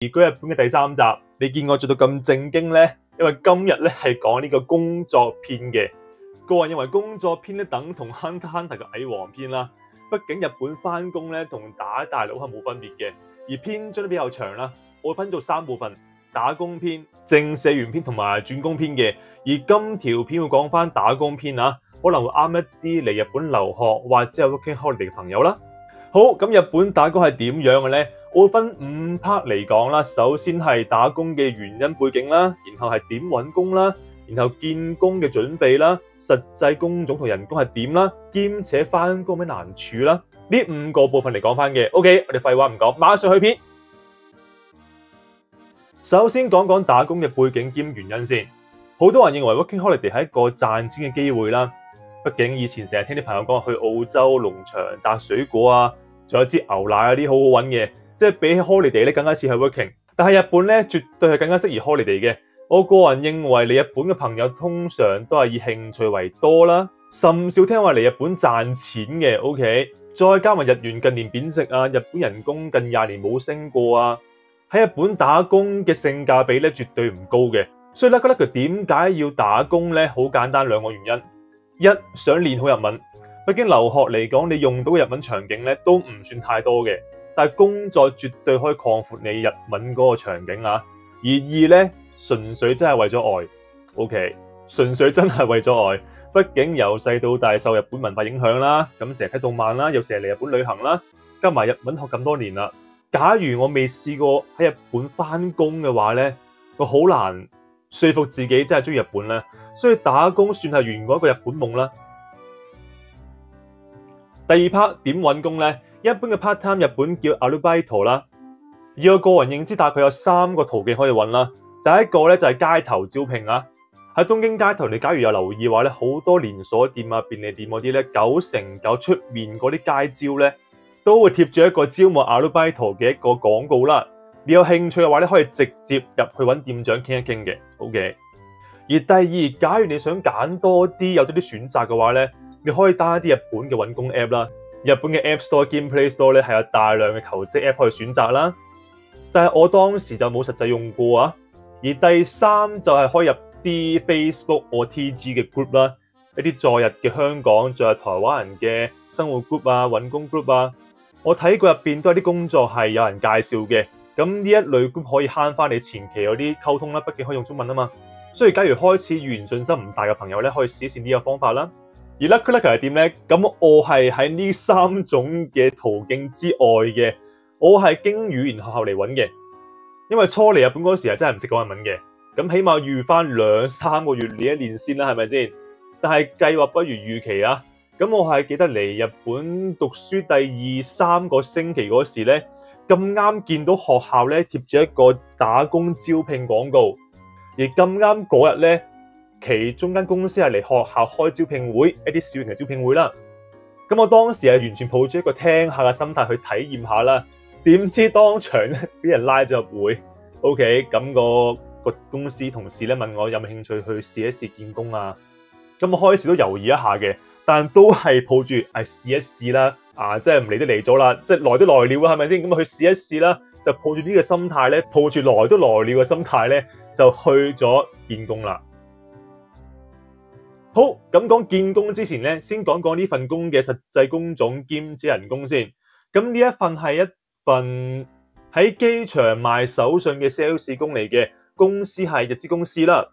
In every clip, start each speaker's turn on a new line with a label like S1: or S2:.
S1: 移居日本嘅第3集，你見我做到咁正經呢？因為今日咧係講呢個工作篇嘅。個人認為工作篇咧等同 Hunter x Hunter 嘅蟻王篇啦。畢竟日本翻工咧同打大佬係冇分別嘅，而篇章都比較長啦。我會分做3部分：打工篇、正社員篇同埋轉工篇嘅。而今條片會講翻打工篇啊，可能會啱一啲嚟日本留學或者係 working holiday 嘅朋友啦。好，咁日本打工係點樣嘅呢？我會分5 part 嚟講啦。首先係打工嘅原因背景啦，然後係點揾工啦，然後見工嘅準備啦，實際工種同人工係點啦，兼且翻工咩難處啦，呢5個部分嚟講翻嘅。OK， 我哋廢話唔講，馬上去片。首先講講打工嘅背景兼原因先。好多人認為 working holiday 係一個賺錢嘅機會啦。畢竟以前成日聽啲朋友講去澳洲農場摘水果啊，仲有支牛奶嗰啲好好揾嘅。即係比起 holiday 咧，更加似係 working。但係日本咧，絕對係更加適宜 holiday 嘅。我個人認為嚟日本嘅朋友通常都係以興趣為多啦，甚少聽話嚟日本賺錢嘅。OK， 再加埋日元近年貶值啊，日本人工近20年冇升過啊，喺日本打工嘅性價比咧絕對唔高嘅。所以咧，覺得佢點解要打工咧？好簡單2個原因：一，想練好日文。畢竟留學嚟講，你用到嘅日文場景咧都唔算太多嘅。但係工作絕對可以擴闊你日文嗰個場景啊！而2咧，純粹真係為咗愛 ，OK， 純粹真係為咗愛。畢竟由細到大受日本文化影響啦，咁成日睇動漫啦，又成日嚟日本旅行啦，加埋日文學咁多年啦。假如我未試過喺日本翻工嘅話咧，我好難說服自己真係中意日本咧。所以打工算係圓過一個日本夢啦。第2 part 點揾工咧？一般嘅 part time 日本叫 arubaito 啦，以我個人認知，大概有3個途徑可以揾啦。第一個咧就係街頭招聘啊，喺東京街頭，你假如有留意嘅話咧，好多連鎖店啊、便利店嗰啲咧，9成9出面嗰啲街招咧，都會貼住一個招募 arubaito 嘅一個廣告啦。你有興趣嘅話咧，可以直接入去揾店長傾一傾嘅。OK。而第2，假如你想揀多啲有多啲選擇嘅話咧，你可以 down 一啲日本嘅揾工 app 啦。日本嘅 App Store 兼 Play Store 咧係有大量嘅求職 app 可以選擇啦，但係我當時就冇實際用過啊。而第3就係可以入啲 Facebook 或 TG 嘅 group 啦，一啲在日嘅香港、在日台灣人嘅生活 group 啊、揾工 group 啊，我睇過入邊都有啲工作係有人介紹嘅，咁呢一類 group 可以慳翻你前期嗰啲溝通啦，畢竟可以用中文啊嘛。所以假如開始語言信心唔大嘅朋友咧，可以試一試呢個方法啦。而 lucky 係點咧？咁我係喺呢3種嘅途徑之外嘅，我係經語言學校嚟揾嘅。因為初嚟日本嗰時係真係唔識講日文嘅，咁起碼預翻2-3個月練一練先啦，係咪先？但係計劃不如預期啊！咁我係記得嚟日本讀書第2-3個星期嗰時咧，咁啱見到學校咧貼住一個打工招聘廣告，而咁啱嗰日咧，其中間公司係嚟學校開招聘會，一啲小型嘅招聘會啦。咁我當時係完全抱住一個聽下嘅心態去體驗下啦。點知當場咧俾人拉咗入會。OK， 咁個公司同事咧問我有冇興趣去試一試見工啊。咁我開始都猶豫一下嘅，但都係抱住試一試啦。即係唔嚟都嚟咗啦，即係來都來了啊，係咪先？咁去試一試啦，就抱住呢個心態咧，抱住來都來了嘅心態咧，就去咗見工啦。好，咁講見工之前咧，先講講呢份工嘅實際工種兼人工先。咁呢一份係一份喺機場賣手信嘅 sales 工嚟嘅，公司係日資公司啦。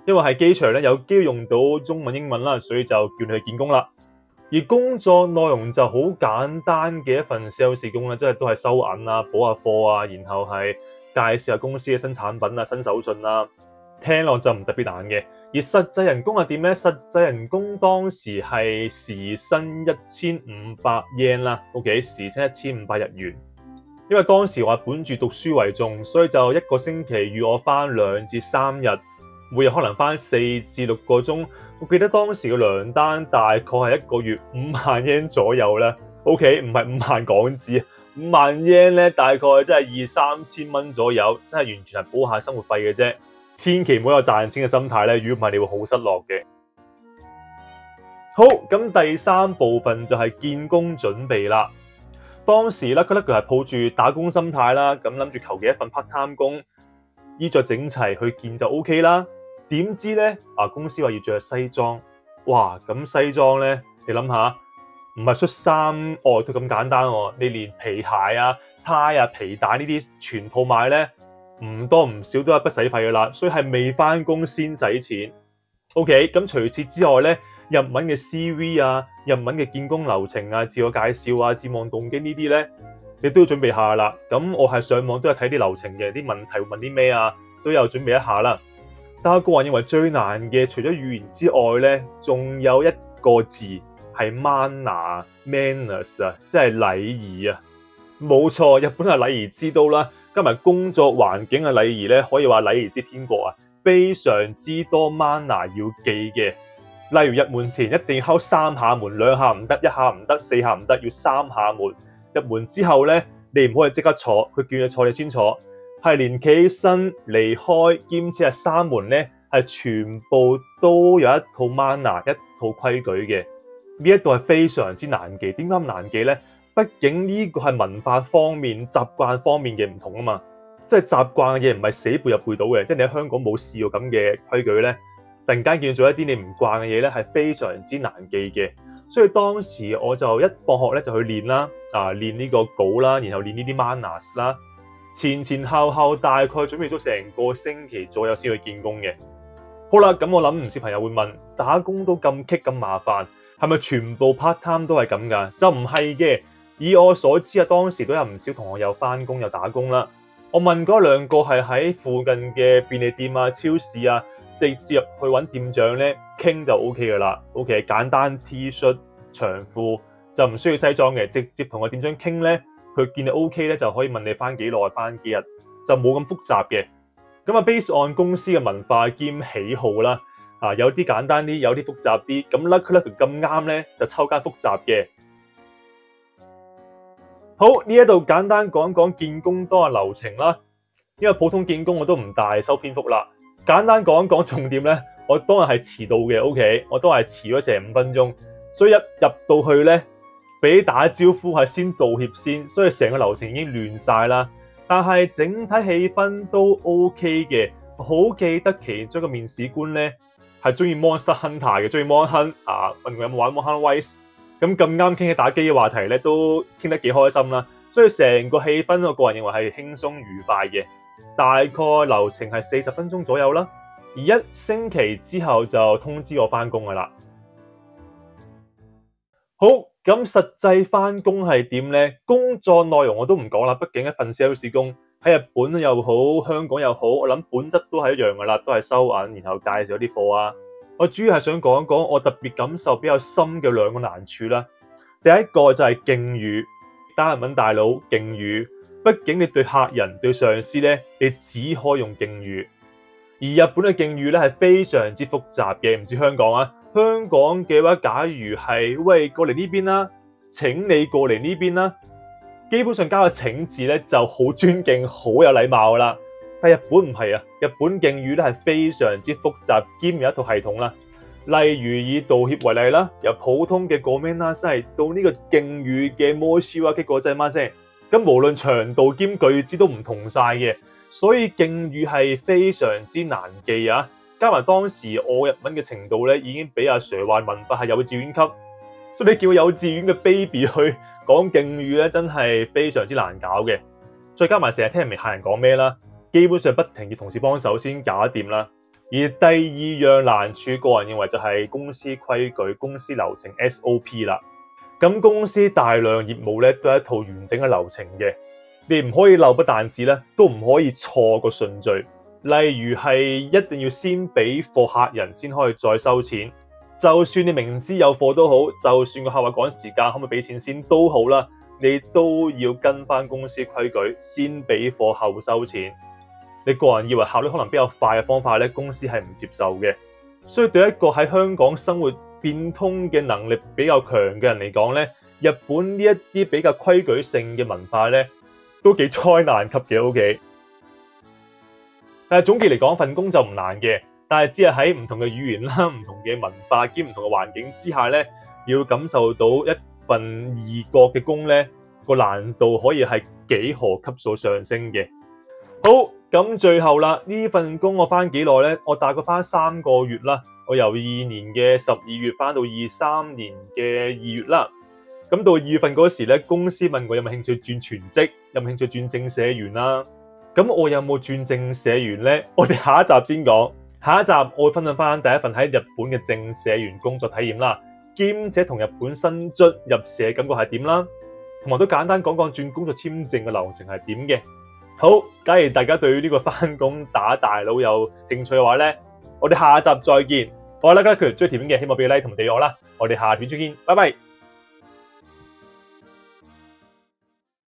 S1: 因為喺機場咧有機會用到中文英文啦，所以就叫你去見工啦。而工作內容就好簡單嘅一份 sales 工啦，即係都係收銀啊、補下貨啊，然後係介紹下公司嘅新產品啊、新手信啦。聽落就唔特別難嘅。而實際人工係點咧？實際人工當時係時薪1500 yen 啦 ，OK， 時薪1500日元。因為當時我係本住讀書為重，所以就1個星期預我翻2至3日，每日可能翻4至6個鐘。我記得當時嘅糧單大概係1個月5萬 yen 左右啦，OK， 唔係5萬港紙，5萬 yen 咧大概真係2-3千蚊左右，真係完全係補下生活費嘅啫。千祈唔好有賺錢嘅心態咧，如果唔係你會好失落嘅。好，咁第3部分就係見工準備啦。當時咧，佢係抱住打工心態啦，咁諗住求其一份 part time 工，衣着整齊去見就 OK 啦。點知咧公司話要着西裝，哇！咁西裝咧，你諗下，唔係恤衫外套咁簡單喎，你連皮鞋啊、呔啊、皮帶呢啲全套買咧，唔多唔少都係一筆使費噶啦，所以係未翻工先使錢。OK， 咁除此之外咧，日文嘅 CV 啊、日文嘅見工流程啊、自我介紹啊、展望動機呢啲咧，你都要準備下啦。咁我係上網都有睇啲流程嘅，啲問題會問啲咩啊，都有準備一下啦。但我個人認為最難嘅，除咗語言之外咧，仲有一個字係 manners 啊，即係禮儀啊。冇錯，日本係禮儀之都啦，加埋工作環境嘅禮儀咧，可以話禮儀之天國啊，非常之多 manner 要記嘅。例如入門前一定要敲3下門，2下唔得，1下唔得，4下唔得，要3下門。入門之後咧，你唔可以即刻坐，佢叫你坐你先坐。係連企起身離開，兼且係閂門咧，係全部都有一套 manner 一套規矩嘅。呢一度係非常之難記。點解咁難記咧？畢竟呢個係文化方面、習慣方面嘅唔同啊嘛。即係習慣嘅嘢唔係死背又背到嘅。即係你喺香港冇試過咁嘅規矩咧，突然間見到一啲你唔慣嘅嘢咧，係非常之難記嘅。所以當時我就一放學咧就去練啦，練呢個稿啦，然後練呢啲 manners 啦。前後大概準備咗成個星期左右先去見工嘅。好啦，咁我諗唔少朋友會問，打工都咁棘咁麻煩，係咪全部 part time 都係咁㗎？就唔係嘅。以我所知當時都有唔少同學有返工有打工啦。我問嗰2個係喺附近嘅便利店啊、超市啊，直接入去揾店長咧傾就 OK 㗎啦。OK， 簡單 T 恤長褲就唔需要西裝嘅，直接同個店長傾咧。佢見你 OK 咧，就可以問你返幾耐、返幾日，就冇咁複雜嘅。咁based on 公司嘅文化兼喜好啦，有啲簡單啲，有啲複雜啲。咁 lucky 咁啱咧，就抽間複雜嘅。好，呢一度簡單講講見工多嘅流程啦。因為普通見工我都唔大收篇幅啦，簡單講講重點咧。我當日係遲到嘅 ，OK， 我都係遲咗成5分鐘，所以一入到去咧。俾打招呼係先道歉先，所以成個流程已經亂晒啦。但係整體氣氛都 OK 嘅，好記得其中一個面試官咧係中意 Monster Hunter 嘅，中意 Mon Hunt 問佢有冇玩 Mon Hunt Rise。咁啱傾起打機嘅話題咧，都傾得幾開心啦。所以成個氣氛我個人認為係輕鬆愉快嘅。大概流程係40分鐘左右啦，而1星期之後就通知我返工噶啦。好。咁實際返工係點咧？工作內容我都唔講啦，畢竟一份 sales 工喺日本又好，香港又好，我諗本質都係一樣噶啦，都係收銀，然後介紹啲貨啊。我主要係想講一講我特別感受比較深嘅2個難處啦。第一個就係敬語，打日文大佬敬語，畢竟你對客人、對上司咧，你只可以用敬語，而日本嘅敬語咧係非常之複雜嘅，唔似香港啊。香港嘅話，假如係喂過嚟呢邊啦，請你過嚟呢邊啦，基本上加個請字咧就好尊敬、好有禮貌啦。但日本唔係啊，日本敬語咧係非常之複雜兼有一套系統啦。例如以道歉為例啦，由普通嘅ごめんなさい到呢個敬語嘅申し訳ございません，咁無論長度兼句子都唔同晒嘅，所以敬語係非常之難記啊。加埋當時我日文嘅程度咧，已經俾阿 Sir 話文法係幼稚園級，所以你叫幼稚園嘅 baby 去講敬語咧，真係非常之難搞嘅。再加埋成日聽唔明客人講咩啦，基本上不停要同事幫手先搞得掂啦。而第2樣難處，個人認為就係公司規矩、公司流程 SOP 啦。咁公司大量業務咧，都係一套完整嘅流程嘅，你唔可以漏，不但止咧，都唔可以錯個順序。例如係一定要先俾貨客人先可以再收錢，就算你明知有貨都好，就算個客話趕時間可唔可以俾錢先都好啦，你都要跟翻公司規矩，先俾貨後收錢。你個人以為效率可能比較快嘅方法咧，公司係唔接受嘅。所以對一個喺香港生活變通嘅能力比較強嘅人嚟講咧，日本呢一啲比較規矩性嘅文化咧，都幾災難級嘅 OK。但係總結嚟講，份工就唔難嘅，但係只係喺唔同嘅語言啦、唔同嘅文化兼唔同嘅環境之下咧，要感受到一份異國嘅工咧，個難度可以係幾何級數上升嘅。好，咁最後啦，呢份工我返幾耐咧？我大概返3個月啦。我由22年嘅12月返到23年嘅2月啦。咁到2月份嗰時咧，公司問我有冇興趣轉全職，有冇興趣轉正社員啦。咁我有冇轉正社員咧？我哋下一集先講。下一集我會分享翻第一份喺日本嘅正社員工作體驗啦，兼且同日本新卒入社感覺係點啦，同埋都簡單講講轉工作簽證嘅流程係點嘅。好，假如大家對呢個返工打大佬有興趣嘅話咧，我哋下一集再見。我係啦，佢追條片嘅，希望俾 like 同訂閱我啦。我哋下條片再見，拜拜。